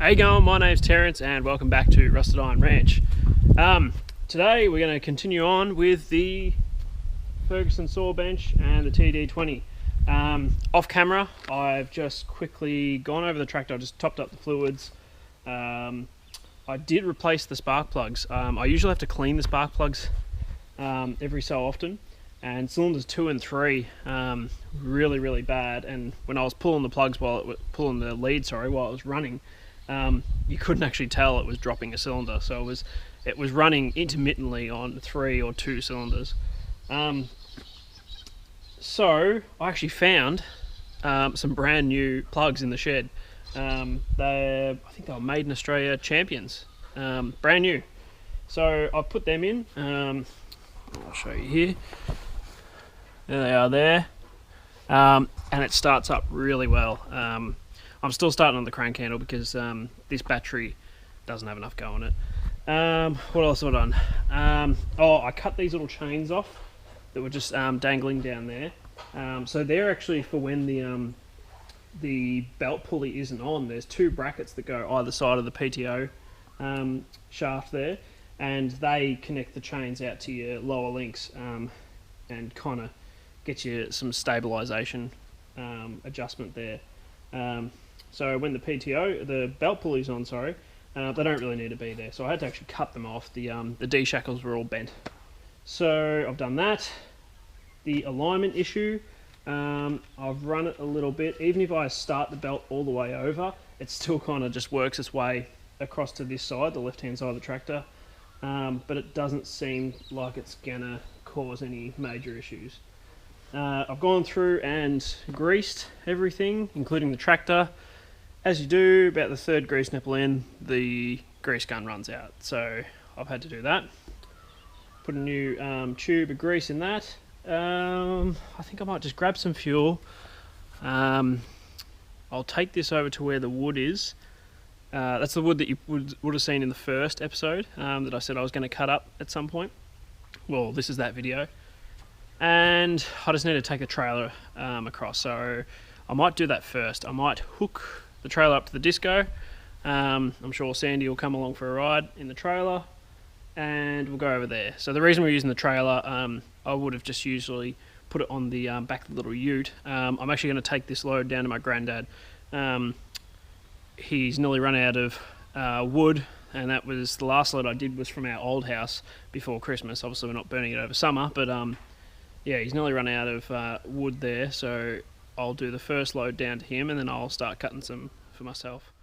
How you going? My name's Terence and welcome back to Rusted Iron Ranch. Today we're going to continue on with the Ferguson saw bench and the TD20. Off camera, I've just quickly gone over the tractor. I just topped up the fluids. I did replace the spark plugs. I usually have to clean the spark plugs every so often, and cylinders 2 and 3 really bad. And when I was pulling the plugs while it was pulling the lead, while it was running, you couldn't actually tell it was dropping a cylinder. So it was running intermittently on 3 or 2 cylinders. So I actually found some brand new plugs in the shed. I think they were made in Australia, champions, brand new. So I put them in. I'll show you here. There they are there, and it starts up really well. I'm still starting on the crank handle because this battery doesn't have enough go on it. What else have I done? I cut these little chains off that were just dangling down there. So they're actually for when the belt pulley isn't on. There's 2 brackets that go either side of the PTO shaft there, and they connect the chains out to your lower links and kind of get you some stabilization adjustment there. So when the belt pulley's on, they don't really need to be there. So I had to actually cut them off. The D shackles were all bent. So I've done that. The alignment issue, I've run it a little bit. Even if I start the belt all the way over, it still kind of just works its way across to this side, the left-hand side of the tractor. But it doesn't seem like it's gonna cause any major issues. I've gone through and greased everything, including the tractor. As you do, about the 3rd grease nipple in, the grease gun runs out. So I've had to do that. Put a new tube of grease in that. I think I might just grab some fuel. I'll take this over to where the wood is. That's the wood that you would have seen in the first episode that I said I was going to cut up at some point. Well, this is that video. And I just need to take the trailer across. So I might do that first. I might hook the trailer up to the disco. I'm sure Sandy will come along for a ride in the trailer, and we'll go over there. So the reason we're using the trailer, I would have just usually put it on the back of the little ute. I'm actually going to take this load down to my granddad. He's nearly run out of wood, and that was the last load I did was from our old house before Christmas. Obviously we're not burning it over summer, but yeah, he's nearly run out of wood there, so I'll do the first load down to him, and then I'll start cutting some for myself.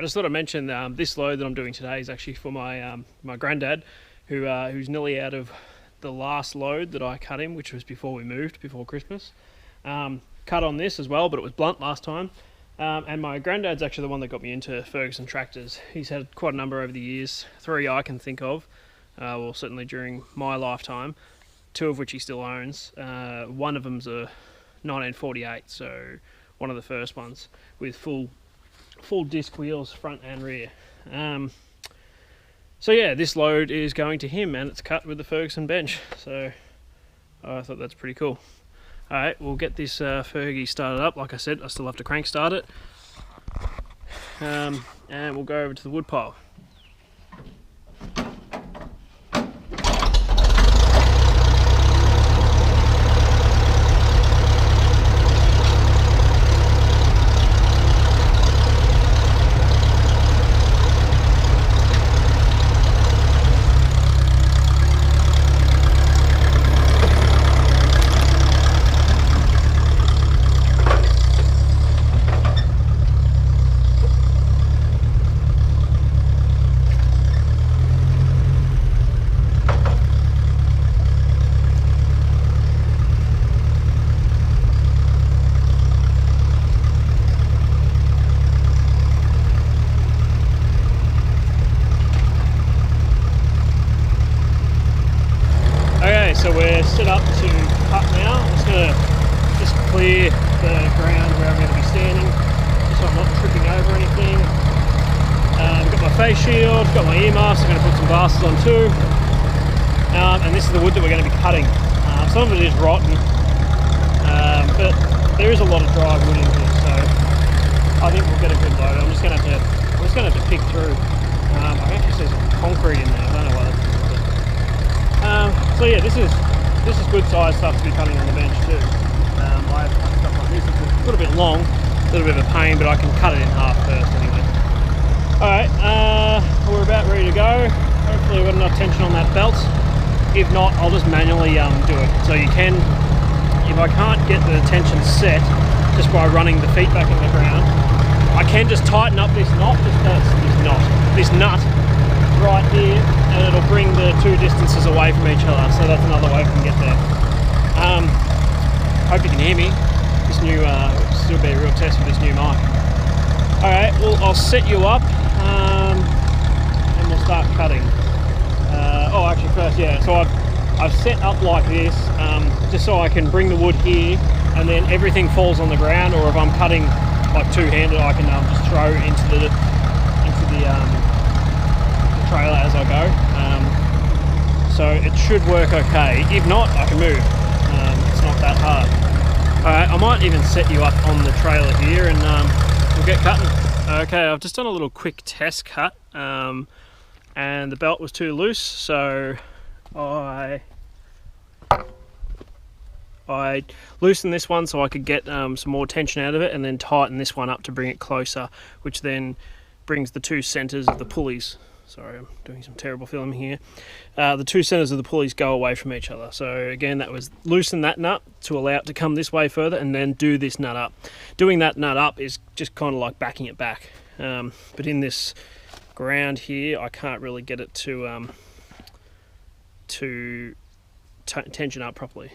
I just thought I'd mention this load that I'm doing today is actually for my my granddad, who's nearly out of the last load that I cut him, which was before we moved, before Christmas. Cut on this as well, but it was blunt last time. And my granddad's actually the one that got me into Ferguson tractors. He's had quite a number over the years, 3 I can think of, well certainly during my lifetime, 2 of which he still owns. One of them's a 1948, so one of the first ones with full disc wheels front and rear. So yeah, this load is going to him and it's cut with the Ferguson bench, so I thought that's pretty cool. Alright, we'll get this Fergie started up. Like I said, I still have to crank start it. And we'll go over to the wood pile. So we're set up to cut now. I'm just going to clear the ground where I'm going to be standing, just so I'm not tripping over anything. I've got my face shield, got my ear mask. I'm going to put some glasses on too. And this is the wood that we're going to be cutting. Some of it is rotten, but there is a lot of dry wood in here, so I think we'll get a good load. I'm just going to have to pick through. I can actually see some concrete in there. I don't know why that's. So yeah, this is good size stuff to be cutting on the bench too. I've cut stuff like this. It's a little bit long, a little bit of a pain, but I can cut it in half first anyway. Alright, we're about ready to go. Hopefully we've got enough tension on that belt. If not, I'll just manually do it. So you can, if I can't get the tension set just by running the feet back in the ground, I can just tighten up this knot, this nut right here, and it'll bring the two distances away from each other. So that's another way we can get there. Hope you can hear me. This new, this will be a real test with this new mic. Alright, well I'll set you up and we'll start cutting. Actually first, yeah, so I've set up like this just so I can bring the wood here and then everything falls on the ground, or if I'm cutting like two-handed I can just throw into the trailer as I go, so it should work okay. If not, I can move. It's not that hard. Alright, I might even set you up on the trailer here and we'll get cutting. Okay, I've just done a little quick test cut and the belt was too loose, so I loosened this one so I could get some more tension out of it, and then tighten this one up to bring it closer, which then brings the two centers of the pulleys. Sorry, I'm doing some terrible filming here. The two centers of the pulleys go away from each other. So again, that was loosen that nut to allow it to come this way further, and then do this nut up. Doing that nut up is just kind of like backing it back. But in this ground here, I can't really get it to tension up properly.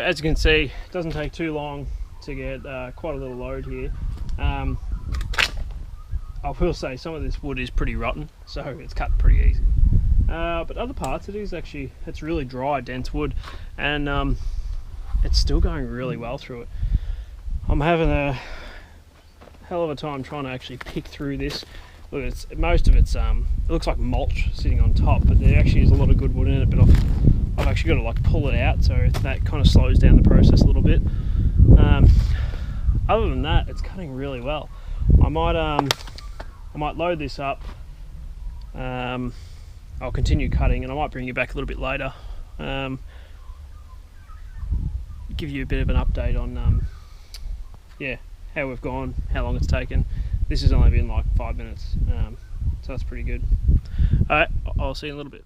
as you can see, it doesn't take too long to get quite a little load here. I will say some of this wood is pretty rotten, so it's cut pretty easy. But other parts, it's really dry, dense wood, and it's still going really well through it. I'm having a hell of a time trying to actually pick through this. Look, most of it's it looks like mulch sitting on top, but there actually is a lot of good wood in it. But I've actually got to like pull it out, so that kind of slows down the process a little bit. Other than that, it's cutting really well. I might load this up. I'll continue cutting, and I might bring you back a little bit later. Give you a bit of an update on how we've gone, how long it's taken. This has only been like 5 minutes, so that's pretty good. Alright, I'll see you in a little bit.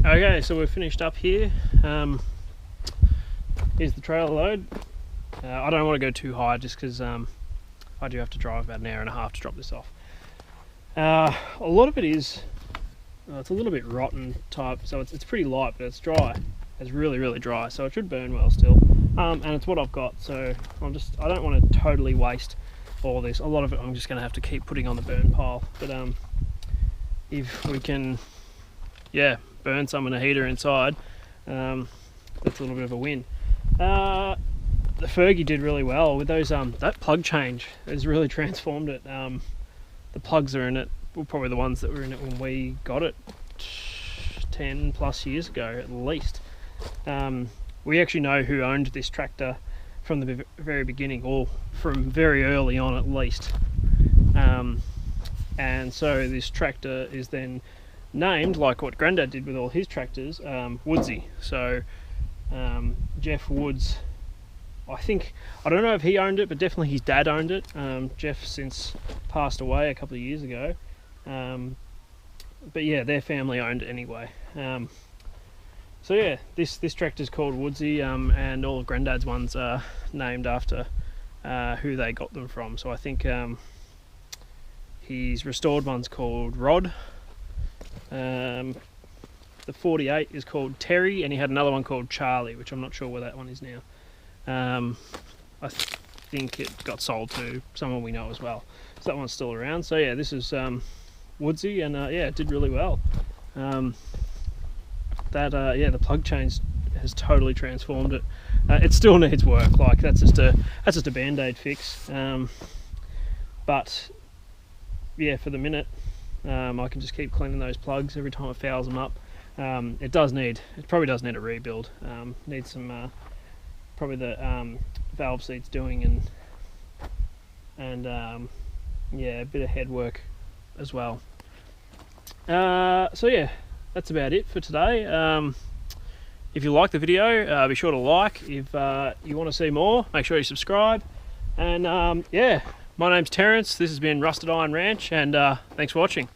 Okay, so we're finished up here. Here's the trailer load. I don't want to go too high just because I do have to drive about an hour and a half to drop this off. A lot of it is, it's a little bit rotten type, so it's pretty light, but it's dry. It's really, really dry, so it should burn well still. And it's what I've got, so I don't want to totally waste all this. A lot of it I'm just going to have to keep putting on the burn pile. But if we can, burn some in a heater inside, that's a little bit of a win. The Fergie did really well with those. That plug change has really transformed it. The plugs are in it, well, probably the ones that were in it when we got it 10 plus years ago at least. We actually know who owned this tractor from the very beginning, or from very early on at least. And so this tractor is then named, like what Grandad did with all his tractors, Woodsy. So Jeff Woods, I don't know if he owned it, but definitely his dad owned it. Jeff since passed away a couple of years ago, but yeah, their family owned it anyway. So yeah, this tractor's called Woodsy, and all of Grandad's ones are named after who they got them from. So I think his restored one's called Rod. The 48 is called Terry, and he had another one called Charlie, which I'm not sure where that one is now. think it got sold to someone we know as well. So that one's still around. So yeah, this is woodsy, and yeah, it did really well. Yeah, the plug change has totally transformed it. It still needs work. Like that's just a band-aid fix. But yeah, for the minute, I can just keep cleaning those plugs every time it fouls them up. It probably does need a rebuild. Needs some probably the valve seats doing, and yeah, a bit of head work as well. So yeah, that's about it for today. If you like the video, be sure to like. If you want to see more, make sure you subscribe. And yeah, my name's Terence. This has been Rusted Iron Ranch, and thanks for watching.